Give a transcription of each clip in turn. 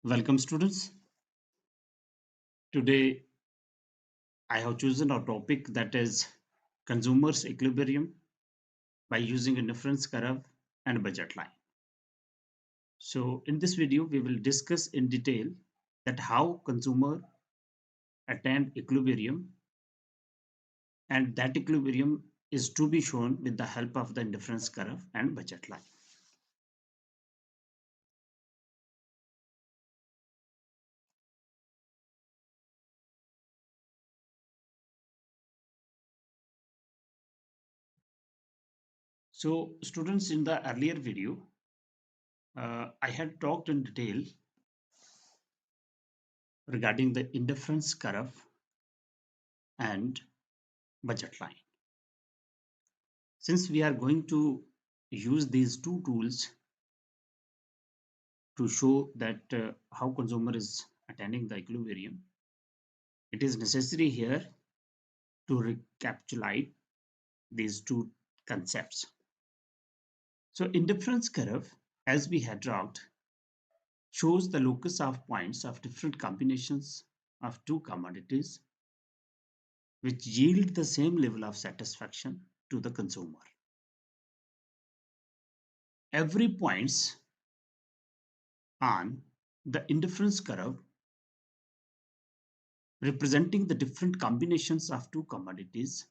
Welcome, students. Today, I have chosen a topic that is consumers' equilibrium by using a difference curve and budget line. So, in this video, we will discuss in detail that how consumer attain equilibrium, and that equilibrium is to be shown with the help of the indifference curve and budget line. So, students, in the earlier video, I had talked in detail regarding the indifference curve and budget line. Since we are going to use these two tools to show that how consumer is attaining the equilibrium, it is necessary here to recapitulate these two concepts. So indifference curve, as we had talked, shows the locus of points of different combinations of two commodities which yield the same level of satisfaction to the consumer. Every points on the indifference curve representing the different combinations of two commodities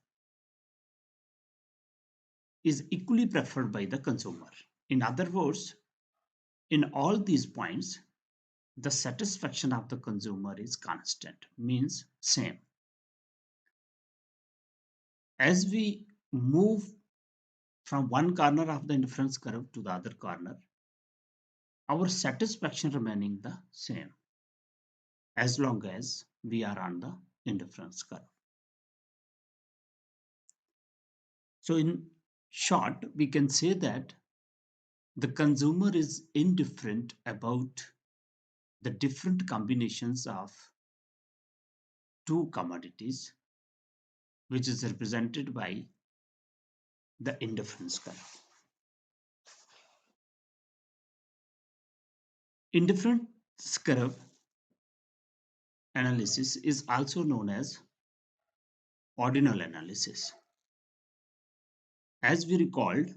is equally preferred by the consumer. In other words, in all these points, the satisfaction of the consumer is constant, means same. As we move from one corner of the indifference curve to the other corner, our satisfaction remaining the same as long as we are on the indifference curve. So in short, we can say that the consumer is indifferent about the different combinations of two commodities, which is represented by the indifference curve. Indifference curve analysis is also known as ordinal analysis. As we recalled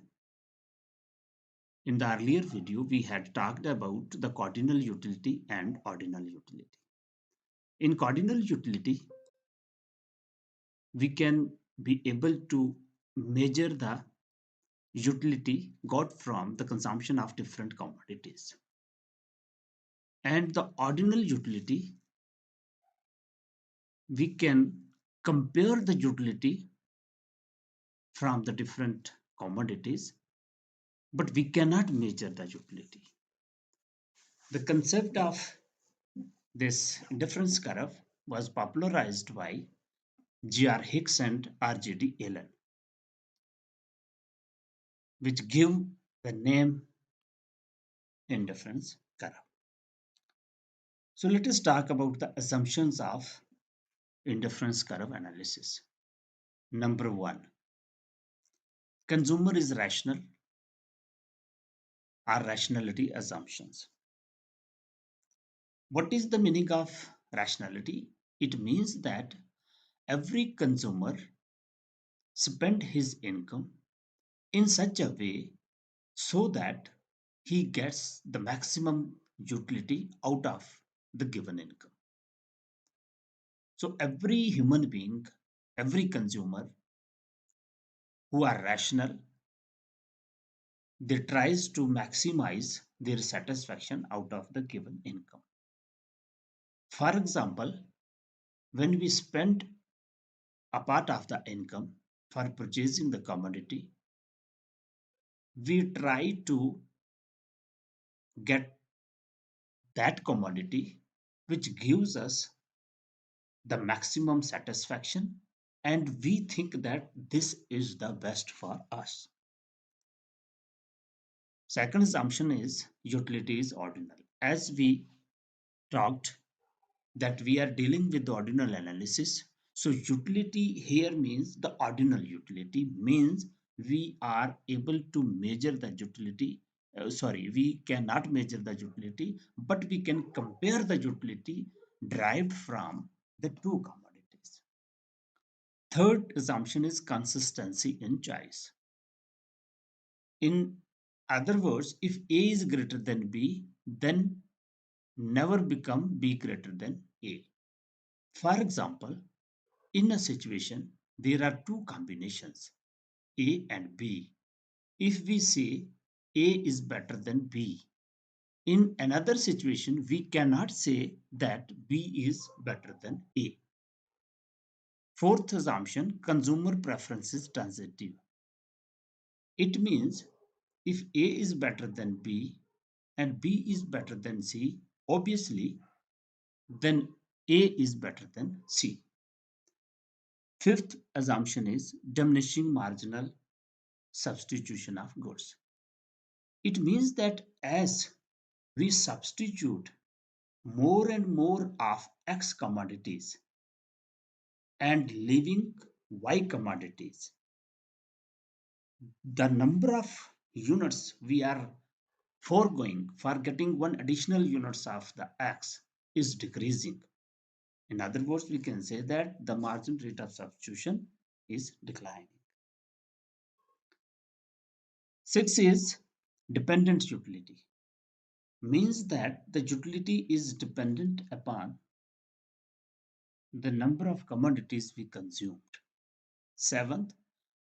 in the earlier video, we had talked about the cardinal utility and ordinal utility. In cardinal utility, we can be able to measure the utility got from the consumption of different commodities. And the ordinal utility, we can compare the utility from the different commodities, but we cannot measure the utility. The concept of this difference curve was popularized by G.R. Hicks and R.J.D. Allen, which give the name indifference curve. So let us talk about the assumptions of indifference curve analysis. Number one, consumer is rational or rationality assumptions. What is the meaning of rationality? It means that every consumer spend his income in such a way so that he gets the maximum utility out of the given income. So every human being, every consumer who are rational, they tries to maximize their satisfaction out of the given income. For example, when we spend a part of the income for purchasing the commodity, we try to get that commodity which gives us the maximum satisfaction, and we think that this is the best for us. Second assumption is utility is ordinal. As we talked that we are dealing with the ordinal analysis, so utility here means the ordinal utility means we are able to measure the utility we cannot measure the utility, but we can compare the utility derived from the two commodities. Third assumption is consistency in choice. In other words, if A is greater than B, then never become B greater than A. For example, in a situation, there are two combinations, A and B. If we say A is better than B, in another situation, we cannot say that B is better than A. Fourth assumption, consumer preference is transitive. It means if A is better than B and B is better than C, obviously, then A is better than C. Fifth assumption is diminishing marginal substitution of goods. It means that as we substitute more and more of X commodities and leaving Y commodities, the number of units we are foregoing for getting one additional units of the X is decreasing. In other words, we can say that the margin rate of substitution is declining. Six is dependent utility. Means that the utility is dependent upon the number of commodities we consumed. Seventh,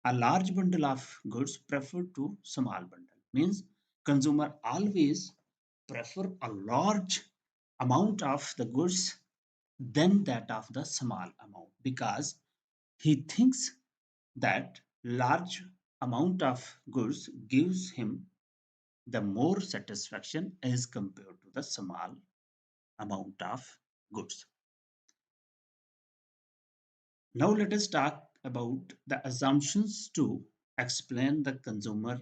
a large bundle of goods preferred to small bundle. Means consumer always prefer a large amount of the goods than that of the small amount because he thinks that large amount of goods gives him the more satisfaction as compared to the small amount of goods. Now let us talk about the assumptions to explain the consumer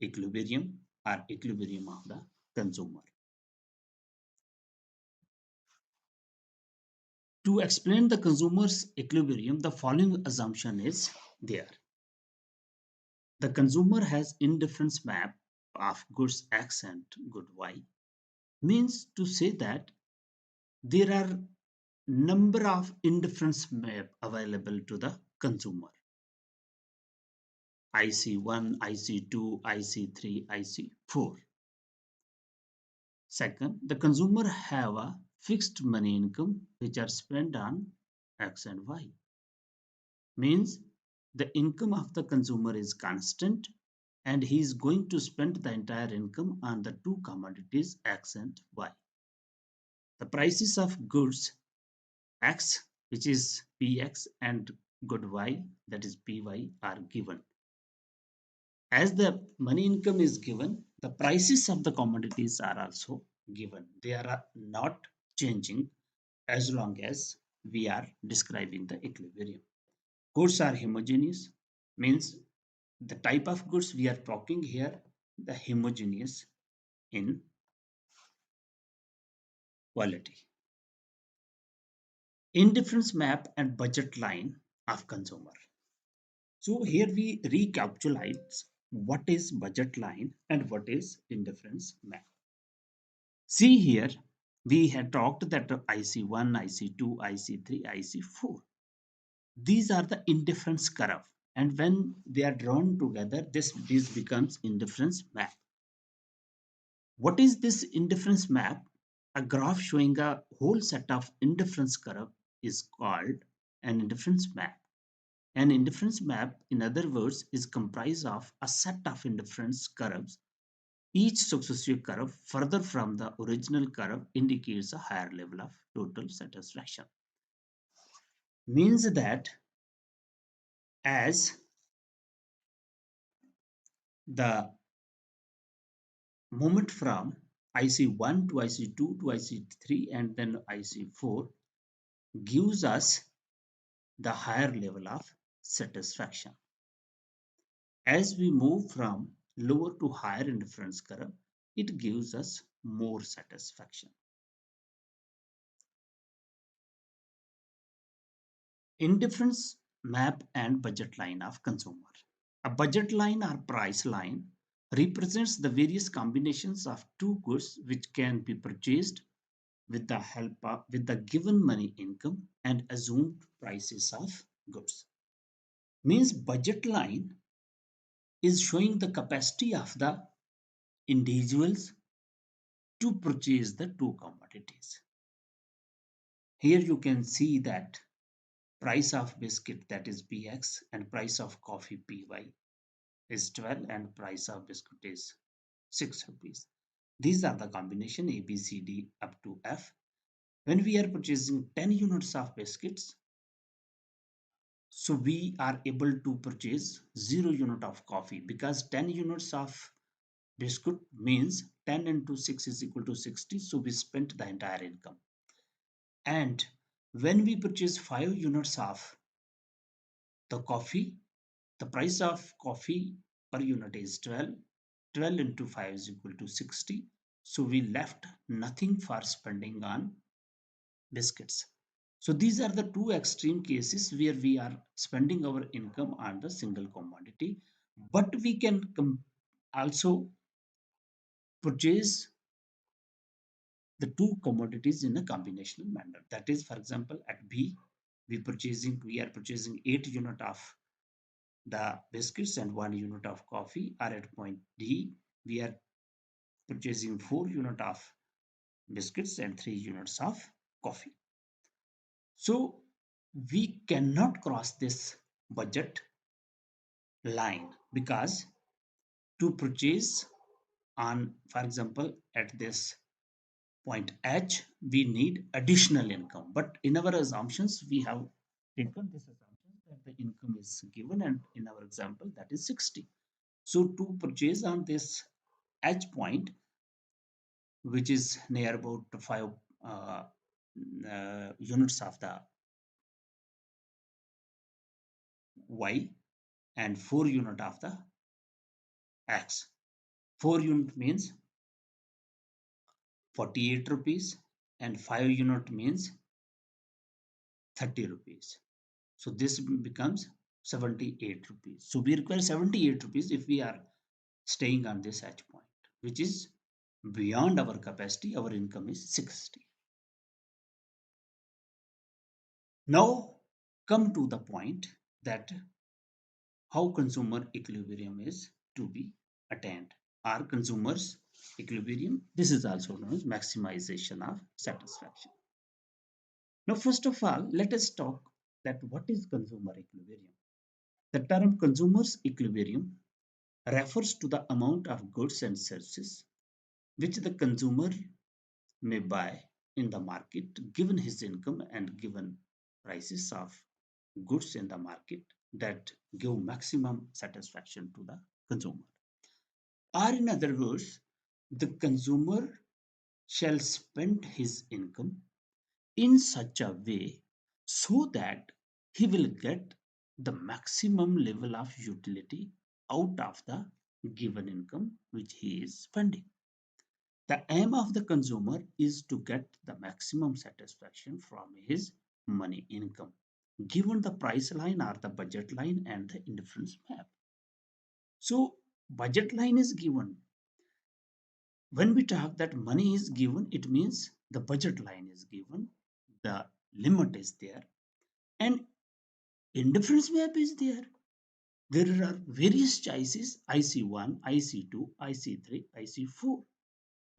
equilibrium or equilibrium of the consumer. To explain the consumer's equilibrium, the following assumption is there. The consumer has indifference map of goods X and good Y. Means to say that there are number of indifference map available to the consumer. IC1, IC2, IC3, IC4. Second, the consumer have a fixed money income which are spent on X and Y. Means the income of the consumer is constant and he is going to spend the entire income on the two commodities X and Y. The prices of goods X, which is PX, and good Y, that is PY, are given. As the money income is given, the prices of the commodities are also given. They are not changing as long as we are describing the equilibrium. Goods are homogeneous, means the type of goods we are talking here, the homogeneous in quality. Indifference map and budget line of consumer. So here we recapitulate what is budget line and what is indifference map. See here, we had talked that IC1, IC2, IC3, IC4. These are the indifference curve. And when they are drawn together, this becomes indifference map. What is this indifference map? A graph showing a whole set of indifference curve is called an indifference map. An indifference map, in other words, is comprised of a set of indifference curves. Each successive curve further from the original curve indicates a higher level of total satisfaction. Means that as the movement from IC1 to IC2 to IC3 and then IC4 gives us the higher level of satisfaction. As we move from lower to higher indifference curve, it gives us more satisfaction. Indifference map and budget line of consumer. A budget line or price line represents the various combinations of two goods which can be purchased with the help of with the given money income and assumed prices of goods. Means budget line is showing the capacity of the individuals to purchase the two commodities. Here you can see that price of biscuit, that is Bx, and price of coffee, Py, is 12 and price of biscuit is 6 rupees. These are the combination A, B, C, D up to F. When we are purchasing 10 units of biscuits, so we are able to purchase 0 unit of coffee, because 10 units of biscuit means 10 into 6 is equal to 60. So we spent the entire income. And when we purchase 5 units of the coffee, the price of coffee per unit is 12. 12 into 5 is equal to 60. So we left nothing for spending on biscuits. So these are the two extreme cases where we are spending our income on the single commodity. But we can also purchase the two commodities in a combinational manner. That is, for example, at B, we are purchasing 8 unit of the biscuits and 1 unit of coffee. Or at point D, we are purchasing 4 unit of biscuits and 3 units of coffee. So we cannot cross this budget line, because to purchase on, for example, at this point H, we need additional income. But in our assumptions, we have taken this assumption that the income is given, and in our example, that is 60. So to purchase on this H point, which is near about 5 uh, units of the Y and 4 unit of the X. 4 unit means 48 rupees and 5 unit means 30 rupees. So this becomes 78 rupees. So we require 78 rupees if we are staying on this H point, which is beyond our capacity. Our income is 60. Now come to the point that how consumer equilibrium is to be attained. Our consumers equilibrium, this is also known as maximization of satisfaction. Now, first of all, let us talk that what is consumer equilibrium. The term consumer's equilibrium refers to the amount of goods and services which the consumer may buy in the market given his income and given prices of goods in the market that give maximum satisfaction to the consumer. Or in other words, the consumer shall spend his income in such a way so that he will get the maximum level of utility out of the given income which he is spending. The aim of the consumer is to get the maximum satisfaction from his money income, given the price line or the budget line and the indifference map. So, budget line is given. When we talk that money is given, it means the budget line is given, the limit is there, and indifference map is there. There are various choices, IC1, IC2, IC3, IC4.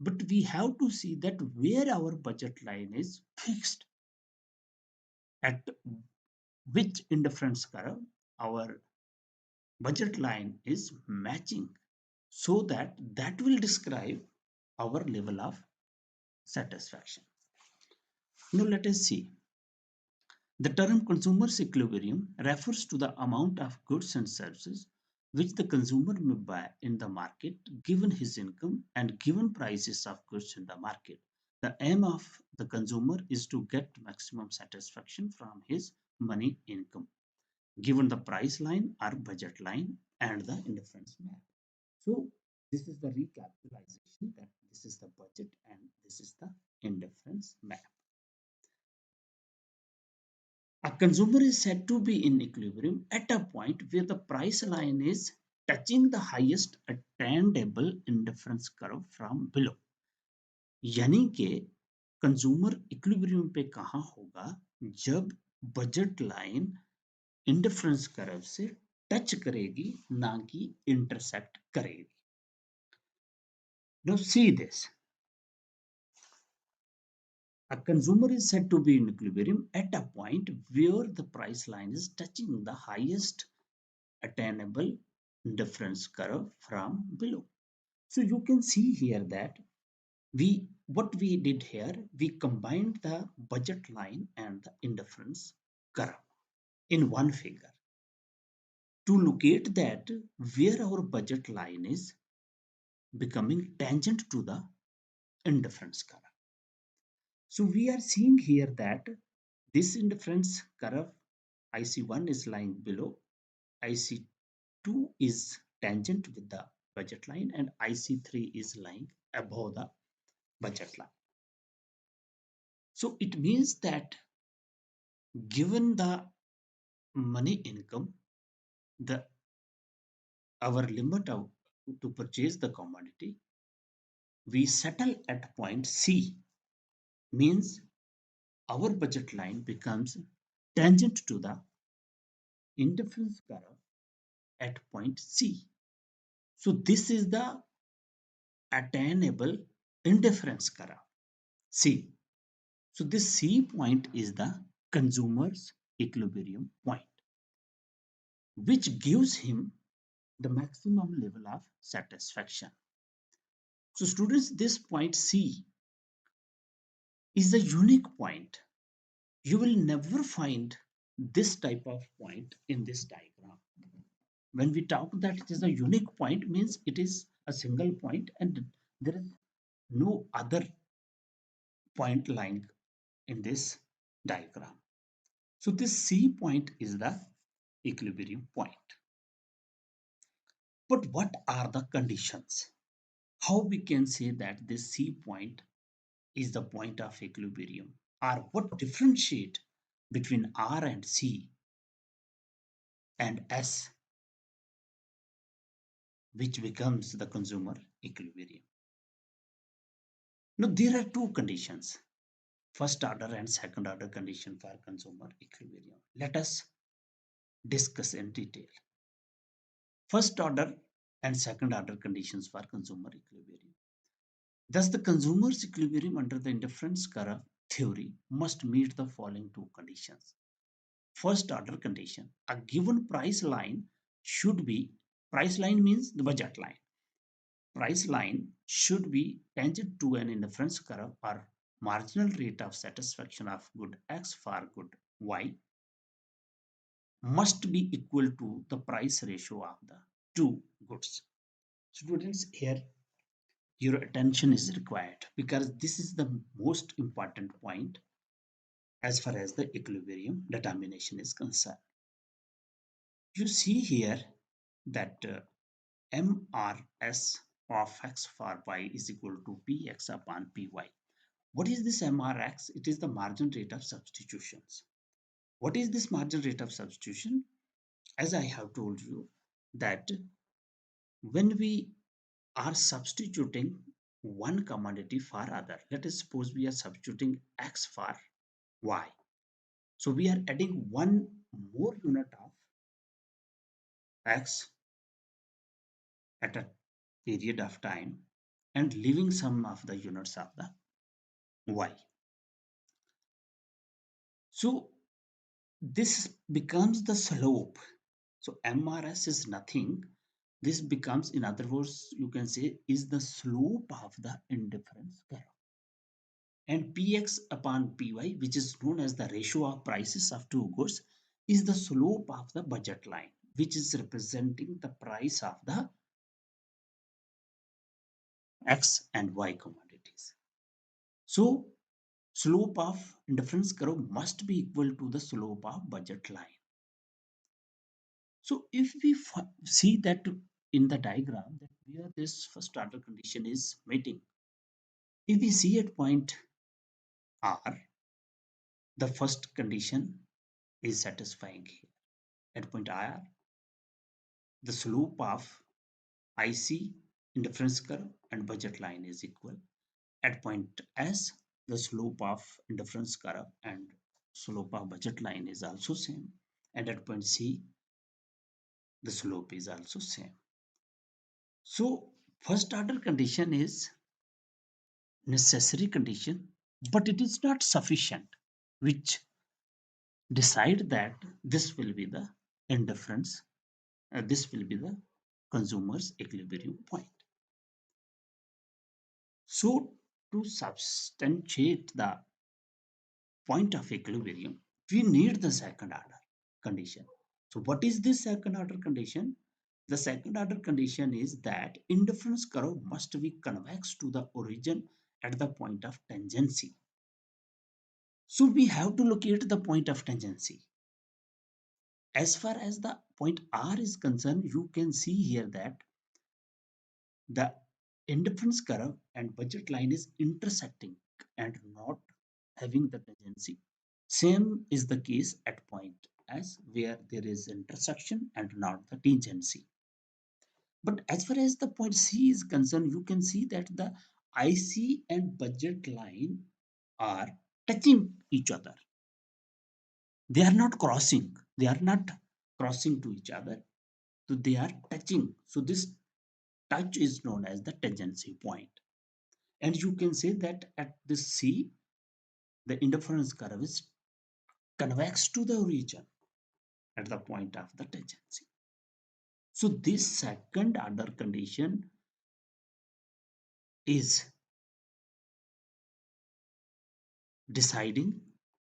But we have to see that where our budget line is fixed, at which indifference curve our budget line is matching, so that that will describe our level of satisfaction. Now let us see. The term consumer's equilibrium refers to the amount of goods and services which the consumer may buy in the market given his income and given prices of goods in the market. The aim of the consumer is to get maximum satisfaction from his money income given the price line or budget line and the indifference map. So this is the recapitalization that this is the budget and this is the indifference map. A consumer is said to be in equilibrium at a point where the price line is touching the highest attainable indifference curve from below. यानी कि consumer equilibrium पे कहाँ होगा जब budget line indifference curve से touch करेगी ना कि इंटरसेक्ट करेगी. Now see this. A consumer is said to be in equilibrium at a point where the price line is touching the highest attainable difference curve from below. So you can see here that what we did here, we combined the budget line and the indifference curve in one figure to locate that where our budget line is becoming tangent to the indifference curve. So we are seeing here that this indifference curve IC1 is lying below, IC2 is tangent with the budget line, and IC3 is lying above the budget line. So it means that given the money income, the our limit to purchase the commodity, we settle at point C, means our budget line becomes tangent to the indifference curve at point C. So this is the attainable indifference curve C. So this C point is the consumer's equilibrium point, which gives him the maximum level of satisfaction. So students, this point C is a unique point. You will never find this type of point in this diagram. When we talk that it is a unique point, means it is a single point and there is no other point lying in this diagram. So this C point is the equilibrium point. But what are the conditions? How we can say that this C point is the point of equilibrium, or what differentiate between R and C and S, which becomes the consumer equilibrium? Now there are two conditions, first order and second order condition for consumer equilibrium. Let us discuss in detail. First order and second order conditions for consumer equilibrium. Thus, the consumer's equilibrium under the indifference curve theory must meet the following two conditions. First order condition, a given price line should be, price line means the budget line. Price line should be tangent to an indifference curve or marginal rate of satisfaction of good X for good Y must be equal to the price ratio of the two goods. Students, here your attention is required because this is the most important point as far as the equilibrium determination is concerned. You see here that MRS of x for y is equal to Px upon Py. What is this MRX? It is the margin rate of substitutions. What is this margin rate of substitution? As I have told you that when we are substituting one commodity for other, let us suppose we are substituting X for Y. So we are adding one more unit of X at a period of time and leaving some of the units of the Y. So this becomes the slope. So MRS is nothing. This becomes, in other words, you can say, is the slope of the indifference curve. And Px upon Py, which is known as the ratio of prices of two goods, is the slope of the budget line, which is representing the price of the X and Y commodities. So slope of indifference curve must be equal to the slope of budget line. So if we see that in the diagram that where this first order condition is meeting, if we see at point R, the first condition is satisfying here. At point R, the slope of IC, indifference curve, and budget line is equal. At point S, the slope of indifference curve and slope of budget line is also same. And at point C, the slope is also same. So first order condition is necessary condition, but it is not sufficient, which decide that this will be the indifference, this will be the consumer's equilibrium point. So to substantiate the point of equilibrium, we need the second order condition. So what is this second order condition? The second order condition is that indifference curve must be convex to the origin at the point of tangency. So we have to locate the point of tangency. As far as the point R is concerned, you can see here that the indifference curve and budget line is intersecting and not having the tangency. Same is the case at point S where there is intersection and not the tangency. But as far as the point C is concerned, you can see that the IC and budget line are touching each other. They are not crossing. They are not crossing to each other. So they are touching. So this touch is known as the tangency point. And you can say that at this C, the interference curve is convex to the origin at the point of the tangency. So this second order condition is deciding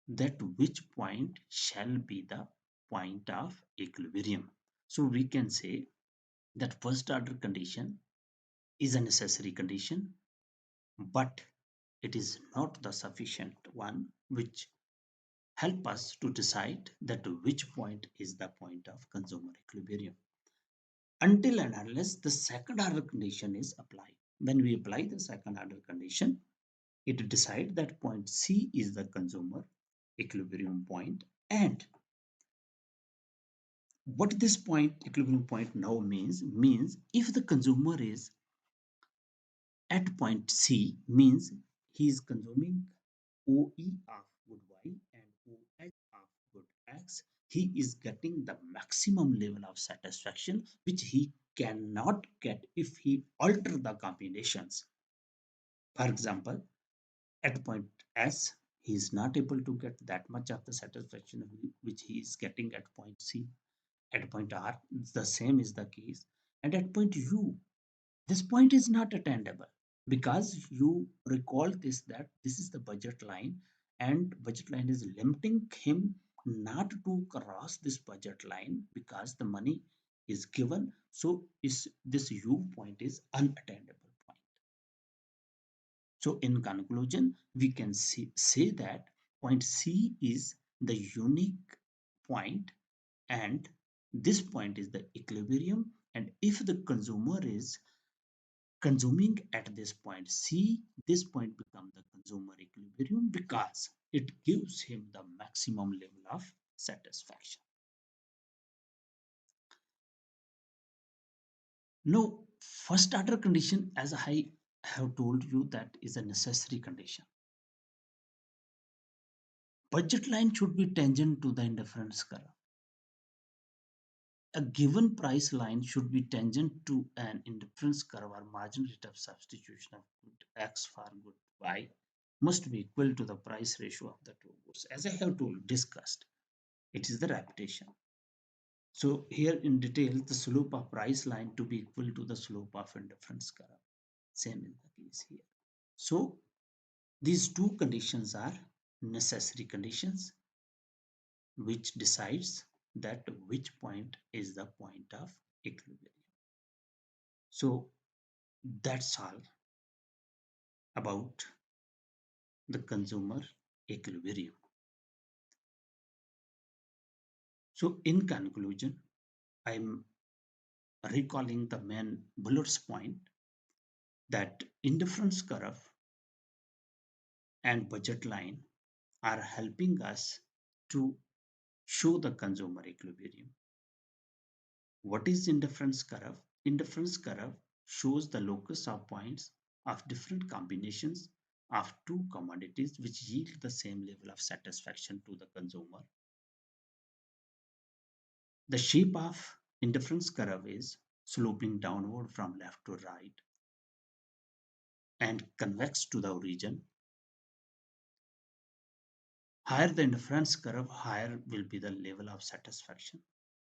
that which point shall be the point of equilibrium. So we can say that first order condition is a necessary condition, but it is not the sufficient one which help us to decide that which point is the point of consumer equilibrium until and unless the second order condition is applied. When we apply the second order condition, it decides that point C is the consumer equilibrium point. And what this point equilibrium point now means if the consumer is at point C, means he is consuming OE of good Y and OH of good X, he is getting the maximum level of satisfaction which he cannot get if he alter the combinations. For example, at point S, he is not able to get that much of the satisfaction which he is getting at point C. At point R, the same is the case. And at point U, this point is not attainable because you recall this that this is the budget line and budget line is limiting him not to cross this budget line because the money is given. So is this U point is unattainable point. So in conclusion, we can say that point C is the unique point and this point is the equilibrium, and if the consumer is consuming at this point C, this point becomes the consumer equilibrium because it gives him the maximum level of satisfaction. Now, first order condition, as I have told you, that is a necessary condition. Budget line should be tangent to the indifference curve. A given price line should be tangent to an indifference curve or margin rate of substitution of good X for good Y must be equal to the price ratio of the two goods. As I have discussed, it is the repetition. So here in detail, the slope of price line to be equal to the slope of indifference curve. Same in the case here. So these two conditions are necessary conditions which decides that which point is the point of equilibrium. So that's all about the consumer equilibrium. So in conclusion, I'm recalling the main bullets point that indifference curve and budget line are helping us to show the consumer equilibrium. What is indifference curve? Indifference curve shows the locus of points of different combinations of two commodities which yield the same level of satisfaction to the consumer. The shape of indifference curve is sloping downward from left to right and convex to the origin. Higher the indifference curve, higher will be the level of satisfaction.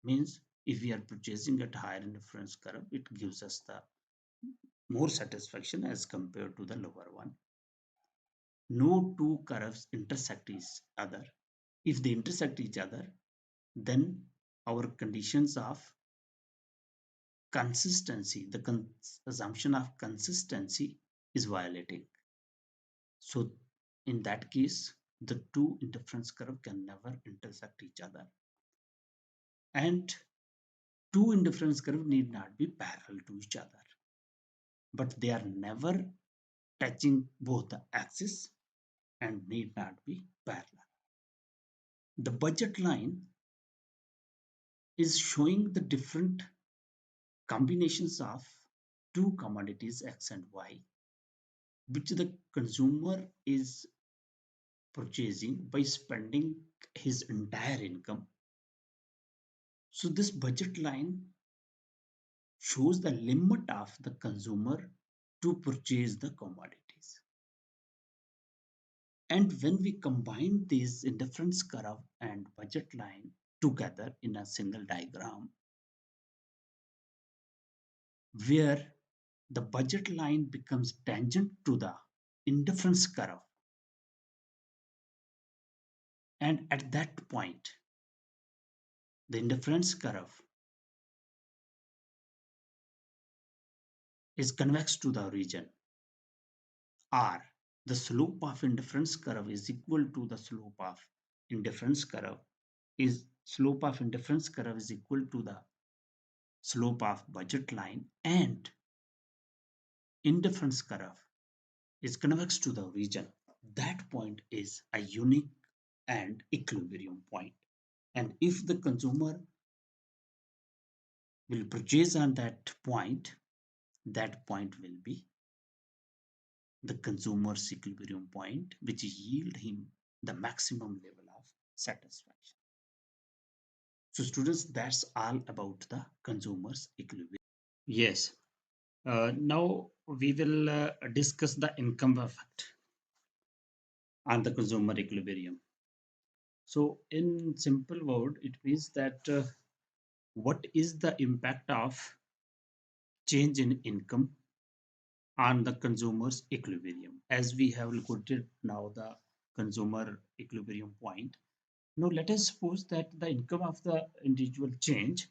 Means if we are purchasing at higher indifference curve, it gives us the more satisfaction as compared to the lower one. No two curves intersect each other. If they intersect each other, then our conditions of consistency, the assumption of consistency is violating. So in that case, the two indifference curve can never intersect each other. And two indifference curve need not be parallel to each other, but they are never touching both the axis and need not be parallel. The budget line is showing the different combinations of two commodities X and Y, which the consumer is purchasing by spending his entire income. So this budget line shows the limit of the consumer to purchase the commodities. And when we combine these indifference curve and budget line together in a single diagram, where the budget line becomes tangent to the indifference curve, and at that point, the indifference curve is convex to the origin, or the slope of indifference curve is equal to the slope of indifference curve is equal to the slope of budget line, and indifference curve is convex to the origin. That point is a unique and equilibrium point. And if the consumer will purchase on that point will be the consumer's equilibrium point, which yield him the maximum level of satisfaction. So students, that's all about the consumer's equilibrium. Yes. Now we will discuss the income effect on the consumer equilibrium. So in simple word, it means that what is the impact of change in income on the consumer's equilibrium? As we have quoted now the consumer equilibrium point. Now let us suppose that the income of the individual change,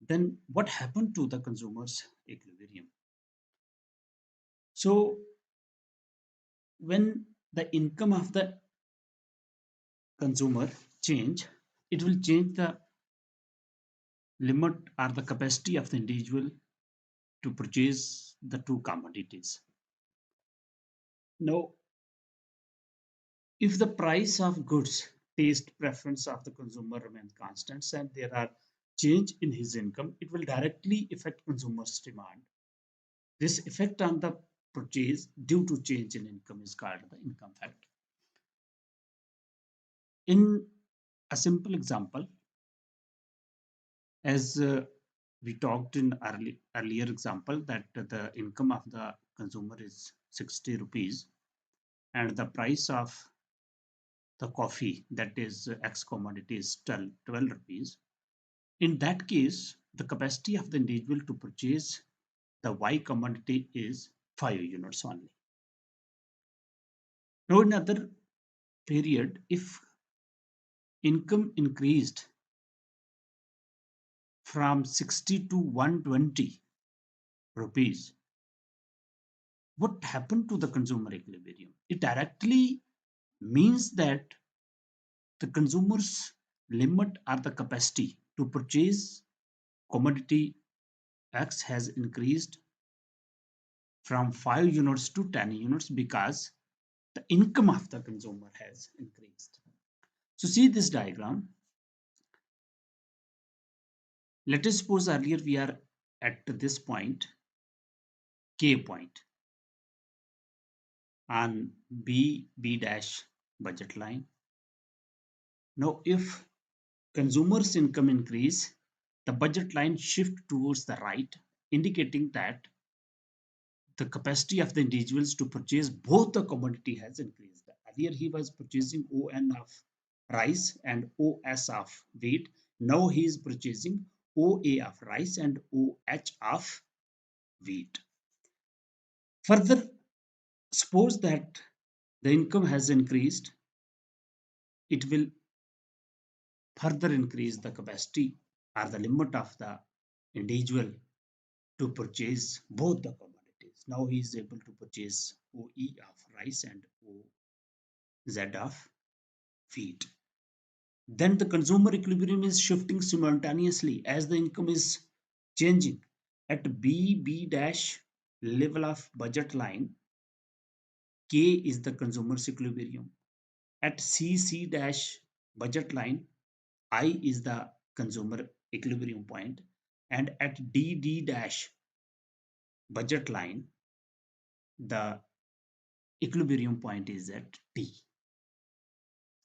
then what happened to the consumer's equilibrium? So when the income of the consumer change, it will change the limit or the capacity of the individual to purchase the two commodities. Now, if the price of goods, taste preference of the consumer remains constant and there are change in his income, it will directly affect consumer's demand. This effect on the purchase due to change in income is called the income factor. In a simple example, as we talked in earlier example that the income of the consumer is 60 rupees and the price of the coffee, that is X commodity, is 12 rupees. In that case, the capacity of the individual to purchase the Y commodity is 5 units only. Now, in another period, if income increased from 60 to 120 rupees, what happened to the consumer equilibrium? It directly means that the consumer's limit or the capacity to purchase commodity X has increased from 5 units to 10 units because the income of the consumer has increased. So see this diagram. Let us suppose earlier we are at this point, K point, on B dash budget line. Now, if consumers' income increase, the budget line shift towards the right, indicating that the capacity of the individuals to purchase both the commodity has increased. Earlier, he was purchasing ON of rice and OS of wheat. Now he is purchasing OA of rice and OH of wheat. Further, suppose that the income has increased, it will further increase the capacity or the limit of the individual to purchase both the commodities. Now he is able to purchase OE of rice and OZ of wheat. Then the consumer equilibrium is shifting simultaneously as the income is changing. At B dash level of budget line, K is the consumer's equilibrium. At C dash budget line, I is the consumer equilibrium point, and at D dash budget line, the equilibrium point is at T.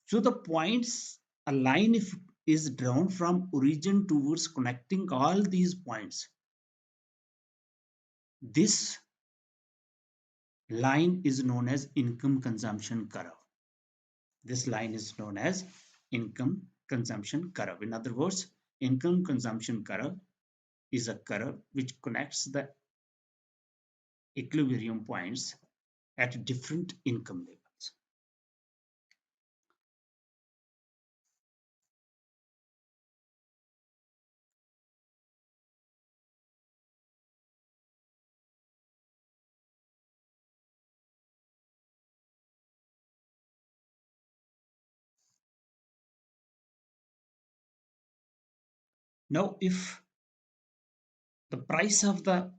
So the points, a line if is drawn from origin towards connecting all these points. This line is known as income consumption curve. This line is known as income consumption curve. In other words, income consumption curve is a curve which connects the equilibrium points at different income levels. Now, if the price of the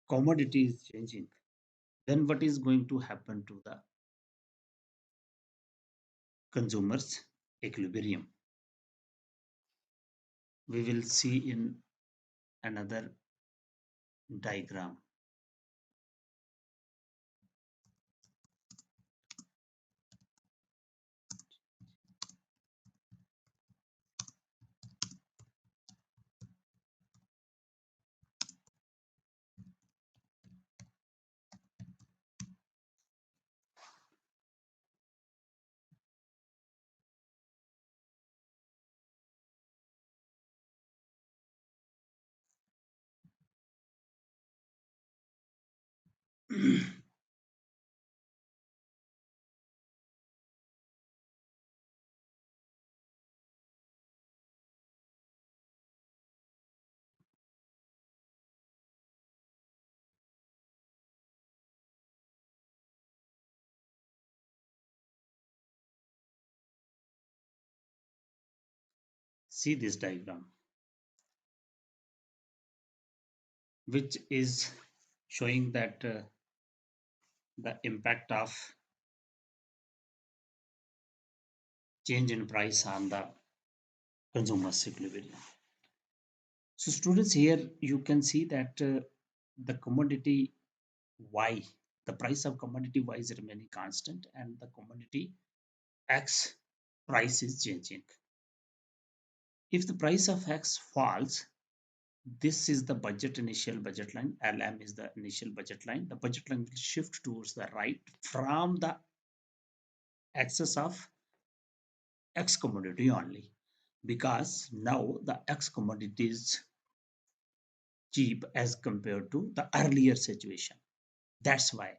commodity is changing, then what is going to happen to the consumer's equilibrium? We will see in another diagram. See this diagram, which is showing that the impact of change in price on the consumer's equilibrium. So students, here you can see that the commodity Y, the price of commodity Y is remaining constant and the commodity X price is changing. If the price of X falls, this is the budget initial budget line. LM is the initial budget line. The budget line will shift towards the right from the axis of X commodity only, because now the X commodity is cheap as compared to the earlier situation. That's why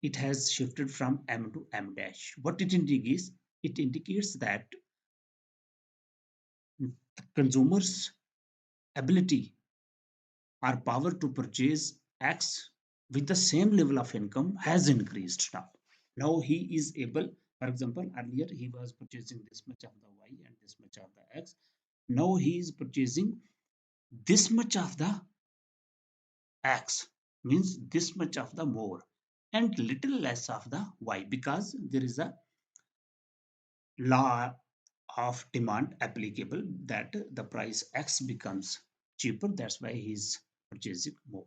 it has shifted from M to M dash. What it indicates? It indicates that the consumer's ability or power to purchase X with the same level of income has increased now. Now he is able, for example, earlier he was purchasing this much of the Y and this much of the X. Now he is purchasing this much of the X, means this much of the more, and little less of the Y, because there is a law of demand applicable, that the price X becomes cheaper. That's why he's purchasing more.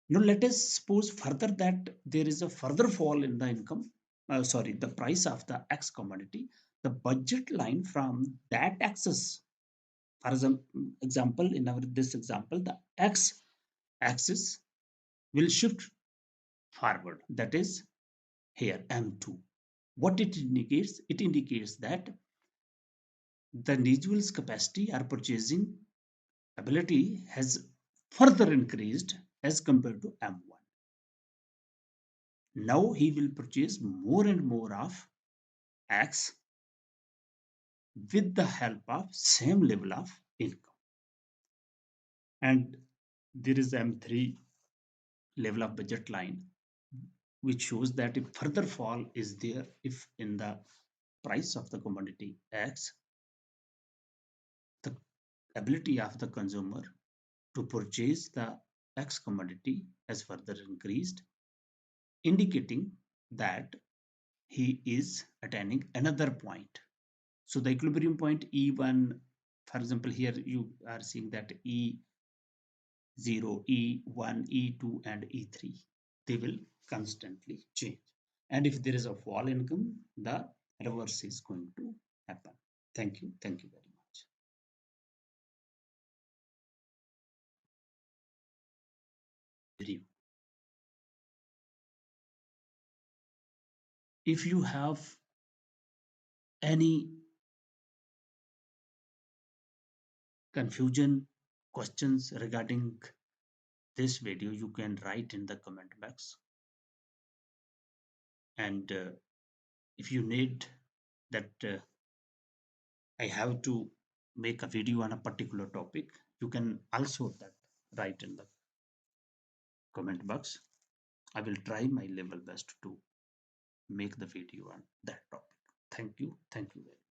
Now let us suppose further that there is a further fall in the income, sorry, the price of the X commodity. The budget line from that axis, for example, in our this example, the X axis will shift forward. That is here M2. What it indicates? It indicates that the individual's capacity or purchasing ability has further increased as compared to M1. Now he will purchase more and more of X with the help of same level of income. And there is M3 level of budget line, which shows that if further fall is there, if in the price of the commodity X, the ability of the consumer to purchase the X commodity has further increased, indicating that he is attaining another point. So the equilibrium point E1, for example, here you are seeing that E0, E1, E2, and E3, they will constantly change. And if there is a fall income, the reverse is going to happen. Thank you. Thank you very much. If you have any confusion, questions regarding this video, you can write in the comment box. And if you need that I have to make a video on a particular topic, you can also that write in the comment box. I will try my level best to make the video on that topic. Thank you. Thank you very much.